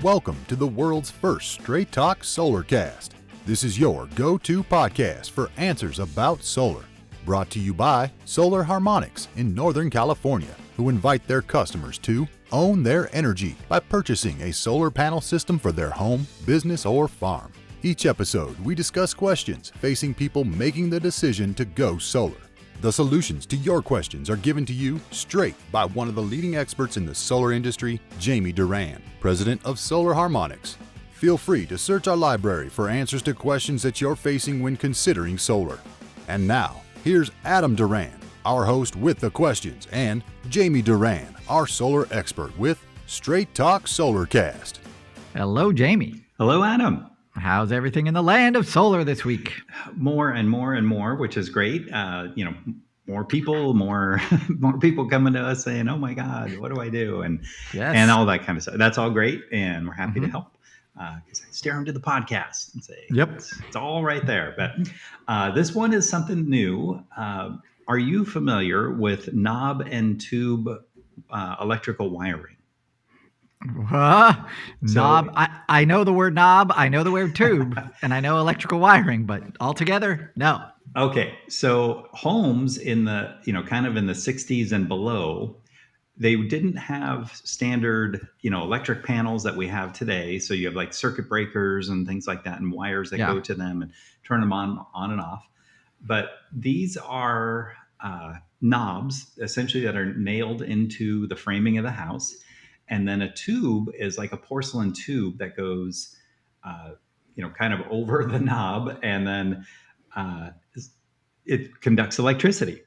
Welcome to the world's first straight talk Solarcast. This is your go-to podcast for answers about solar. Brought to you by Solar Harmonics in Northern California, who invite their customers to own their energy by purchasing a solar panel system for their home, business, or farm. Each episode, we discuss questions facing people making the decision to go solar. The solutions to your questions are given to you straight by one of the leading experts in the solar industry, Jamie Duran, president of Solar Harmonics. Feel free to search our library for answers to questions that you're facing when considering solar. And now, here's Adam Duran, our host with the questions, and Jamie Duran, our solar expert with Straight Talk Solarcast. Hello, Jamie. Hello, Adam. How's everything in the land of solar this week? More and more and more, which is great. More people, more people coming to us saying, "Oh my God, what do I do?" and all that kind of stuff. That's all great, and we're happy to help. Because I steer them to the podcast and say, "Yep, it's all right there." But this one is something new. Are you familiar with knob and tube electrical wiring? Knob. I know the word knob. I know the word tube, and I know electrical wiring, but altogether, no. Okay, so homes in the kind of in the 60s and below, they didn't have standard electric panels that we have today. So you have like circuit breakers and things like that, and wires that go to them and turn them on and off. But these are knobs essentially that are nailed into the framing of the house. And then a tube is like a porcelain tube that goes, kind of over the knob, and then it conducts electricity.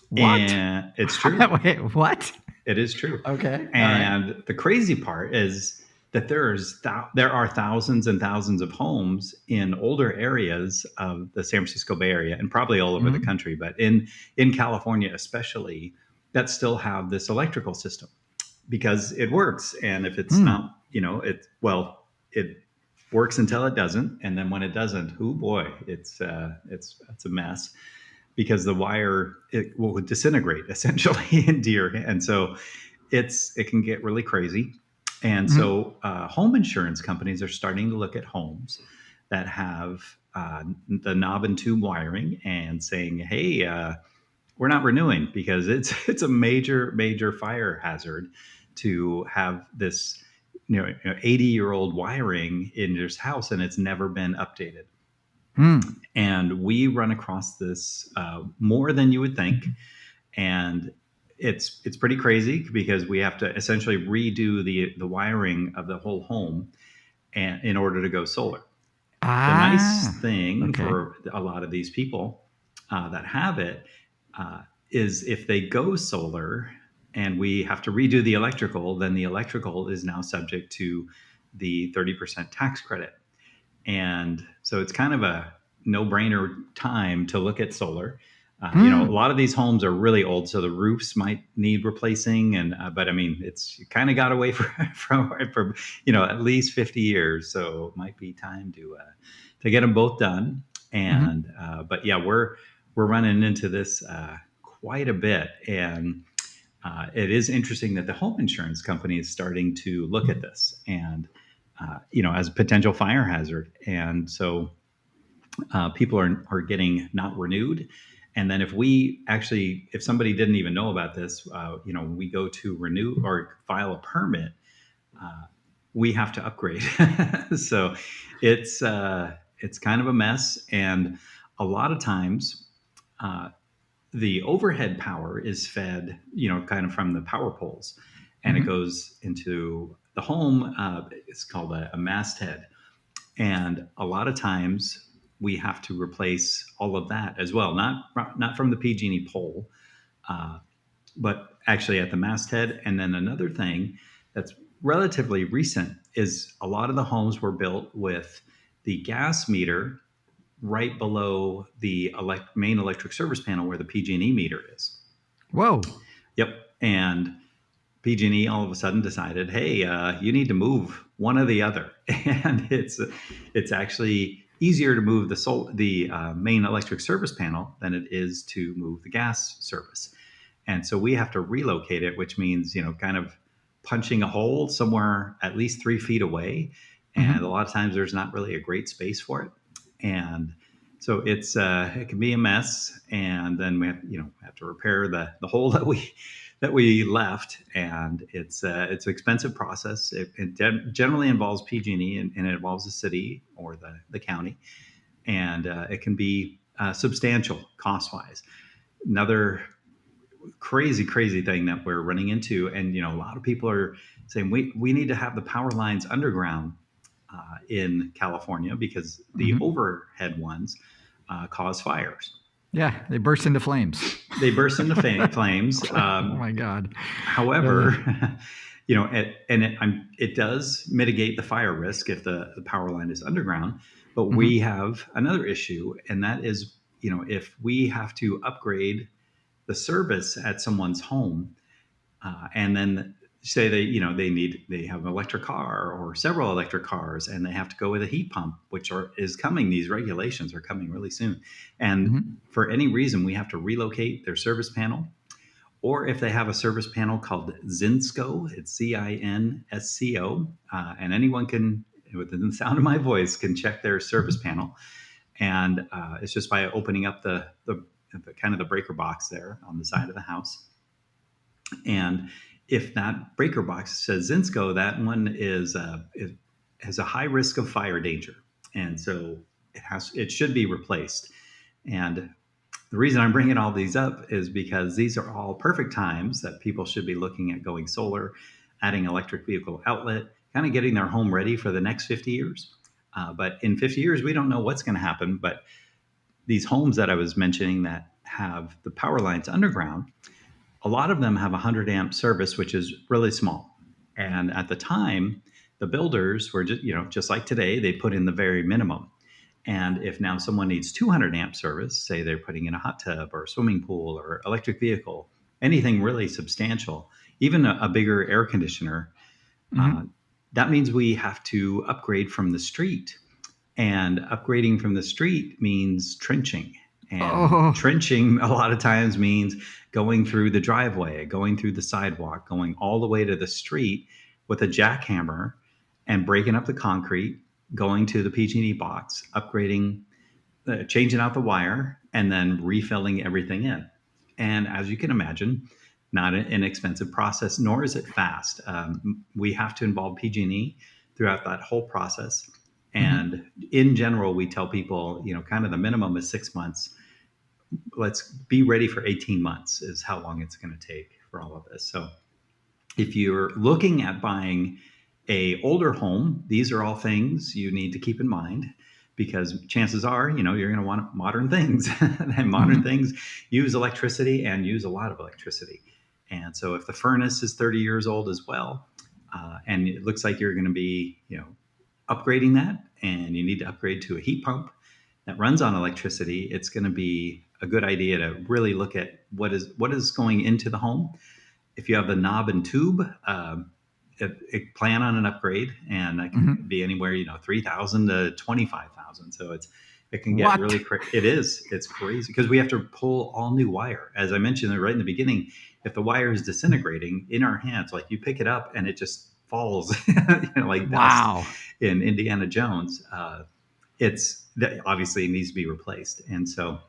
What? And it's true. Wait, what? It is true. Okay. And the crazy part is that there are thousands and thousands of homes in older areas of the San Francisco Bay Area, and probably all over the country, but in California especially, that still have this electrical system. Because it works, and if it's not, it works until it doesn't, and then when it doesn't, oh boy, it's a mess, because the wire it will disintegrate essentially into your hand, and so it can get really crazy, and so home insurance companies are starting to look at homes that have the knob and tube wiring and saying, hey, we're not renewing because it's a major fire hazard to have this 80-year-old wiring in your house, and it's never been updated. And we run across this more than you would think, and it's pretty crazy because we have to essentially redo the wiring of the whole home and in order to go solar. The nice thing for a lot of these people that have it is if they go solar and we have to redo the electrical, then the electrical is now subject to the 30% tax credit. And so it's kind of a no-brainer time to look at solar. A lot of these homes are really old, so the roofs might need replacing. But I mean, you kind of got away from at least 50 years. So it might be time to get them both done. And but yeah, we're running into this quite a bit, and it is interesting that the home insurance company is starting to look at this and, as a potential fire hazard. And so people are getting not renewed. And then if somebody didn't even know about this, when we go to renew or file a permit, we have to upgrade. So it's kind of a mess. And a lot of times, the overhead power is fed, kind of from the power poles, and it goes into the home. It's called a masthead. And a lot of times we have to replace all of that as well. Not from the PG&E pole, but actually at the masthead. And then another thing that's relatively recent is a lot of the homes were built with the gas meter right below the main electric service panel where the PG&E meter is. Whoa. Yep. And PG&E all of a sudden decided, hey, you need to move one or the other. And it's actually easier to move the main electric service panel than it is to move the gas service. And so we have to relocate it, which means, kind of punching a hole somewhere at least 3 feet away. And a lot of times there's not really a great space for it. And so it can be a mess. And then we have to repair the hole that we left. And it's an expensive process. It generally involves PG&E, and it involves the city or the county. And it can be substantial cost-wise. Another crazy thing that we're running into, and a lot of people are saying we need to have the power lines underground in California because the overhead ones cause fires. Yeah, they burst into flames. Flames. Oh my God. However, it does mitigate the fire risk if the power line is underground. But we have another issue, and that is, if we have to upgrade the service at someone's home, and then say they have an electric car or several electric cars, and they have to go with a heat pump, which is coming. These regulations are coming really soon, and for any reason we have to relocate their service panel, or if they have a service panel called Zinsco, it's Zinsco, and anyone can, within the sound of my voice, can check their service panel, and it's just by opening up the kind of the breaker box there on the side of the house. And if that breaker box says Zinsco, that one it has a high risk of fire danger, and so it should be replaced. And the reason I'm bringing all these up is because these are all perfect times that people should be looking at going solar, adding electric vehicle outlet, kind of getting their home ready for the next 50 years. But in 50 years, we don't know what's going to happen. But these homes that I was mentioning that have the power lines underground, a lot of them have 100 amp service, which is really small. And at the time, the builders were just like today, they put in the very minimum. And if now someone needs 200 amp service, say they're putting in a hot tub or a swimming pool or electric vehicle, anything really substantial, even a bigger air conditioner, that means we have to upgrade from the street. And upgrading from the street means trenching. And trenching a lot of times means going through the driveway, going through the sidewalk, going all the way to the street with a jackhammer and breaking up the concrete, going to the PG&E box, upgrading, changing out the wire, and then refilling everything in. And as you can imagine, not an inexpensive process, nor is it fast. We have to involve PG&E throughout that whole process. And in general, we tell people, kind of the minimum is 6 months. Let's be ready for 18 months is how long it's going to take for all of this. So if you're looking at buying a older home, these are all things you need to keep in mind, because chances are, you're going to want modern things, and modern things use electricity and use a lot of electricity. And so if the furnace is 30 years old as well, and it looks like you're going to be, upgrading that, and you need to upgrade to a heat pump that runs on electricity, it's going to be a good idea to really look at what is going into the home. If you have the knob and tube, plan on an upgrade, and that can be anywhere, $3,000 to $25,000. So it can get really crazy. It's crazy because we have to pull all new wire. As I mentioned right in the beginning, if the wire is disintegrating in our hands, like you pick it up and it just falls, like dust in Indiana Jones, obviously it needs to be replaced. And so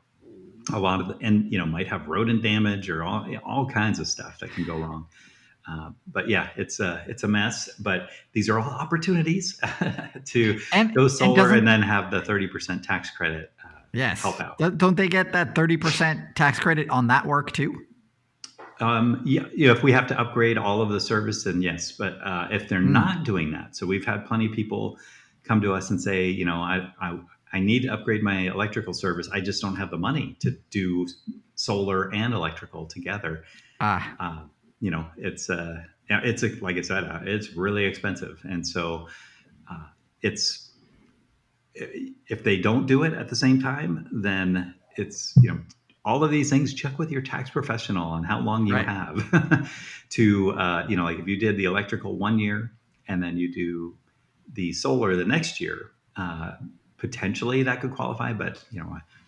a lot of might have rodent damage or all kinds of stuff that can go wrong. But yeah, it's a mess. But these are all opportunities to go solar and then have the 30% tax credit help out. Don't they get that 30% tax credit on that work too? If we have to upgrade all of the service, then yes. But if they're not doing that, so we've had plenty of people come to us and say, I need to upgrade my electrical service. I just don't have the money to do solar and electrical together. It's like I said, it's really expensive. And so if they don't do it at the same time, then it's, all of these things, check with your tax professional on how long you have to, like if you did the electrical 1 year and then you do the solar the next year, potentially that could qualify, but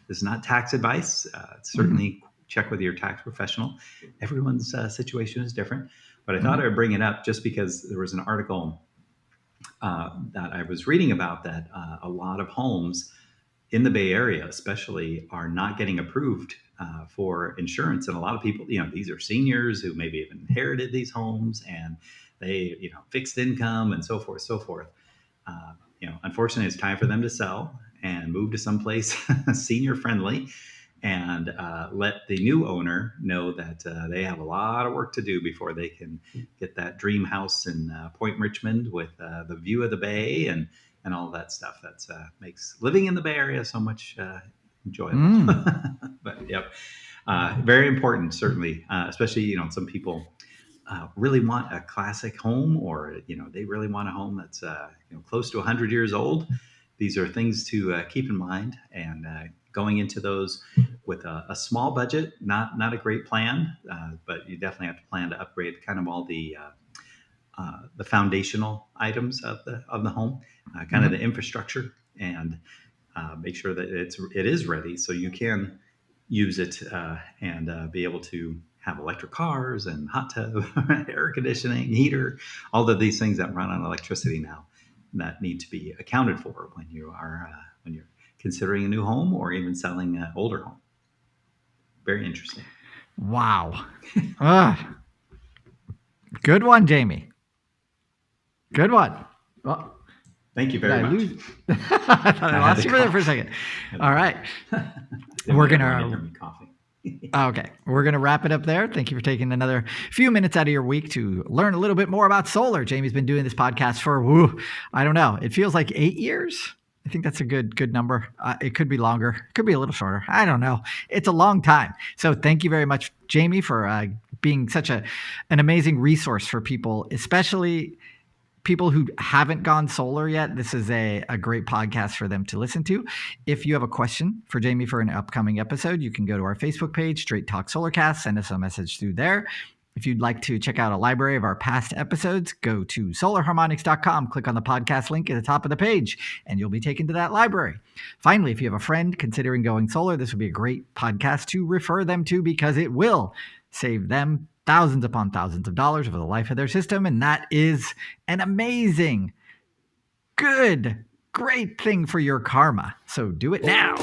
this is not tax advice. It's certainly check with your tax professional. Everyone's situation is different, but I thought I would bring it up just because there was an article that I was reading about that a lot of homes in the Bay Area, especially, are not getting approved for insurance. And a lot of people, these are seniors who maybe have inherited these homes, and they, fixed income and so forth, so forth. Unfortunately, it's time for them to sell and move to someplace senior friendly, and let the new owner know that they have a lot of work to do before they can get that dream house in Point Richmond with the view of the bay and all that stuff. That makes living in the Bay Area so much enjoyable. But very important, certainly, especially, some people really want a classic home, or, they really want a home that's close to 100 years old. These are things to keep in mind, and going into those with a small budget, not a great plan, but you definitely have to plan to upgrade kind of all the foundational items of the home, kind of the infrastructure, and make sure that it is ready so you can use it and be able to have electric cars and hot tub, air conditioning, heater, all of these things that run on electricity now that need to be accounted for when you're considering a new home or even selling an older home. Very interesting. Wow. Good one, Jamie. Good one. Well, thank you very much. I thought I lost you there for a second. All right. We're going to... Okay. We're going to wrap it up there. Thank you for taking another few minutes out of your week to learn a little bit more about solar. Jamie's been doing this podcast for, I don't know. It feels like 8 years. I think that's a good number. It could be longer. It could be a little shorter. I don't know. It's a long time. So thank you very much, Jamie, for being such an amazing resource for people, especially people who haven't gone solar yet. This is a great podcast for them to listen to. If you have a question for Jamie for an upcoming episode, you can go to our Facebook page, Straight Talk Solarcast, send us a message through there. If you'd like to check out a library of our past episodes, go to solarharmonics.com, click on the podcast link at the top of the page, and you'll be taken to that library. Finally, if you have a friend considering going solar, this would be a great podcast to refer them to, because it will save them thousands upon thousands of dollars over the life of their system. And that is an amazing, great thing for your karma. So do it now.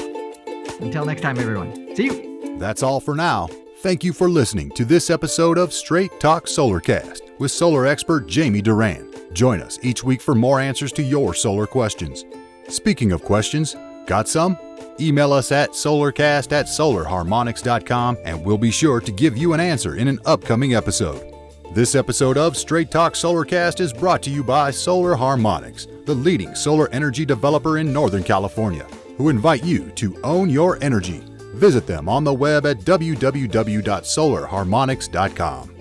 Until next time, everyone. See you. That's all for now. Thank you for listening to this episode of Straight Talk Solarcast with solar expert Jamie Duran. Join us each week for more answers to your solar questions. Speaking of questions, got some? Email us at solarcast@solarharmonics.com, and we'll be sure to give you an answer in an upcoming episode. This episode of Straight Talk Solarcast is brought to you by Solar Harmonics, the leading solar energy developer in Northern California, who invite you to own your energy. Visit them on the web at www.solarharmonics.com.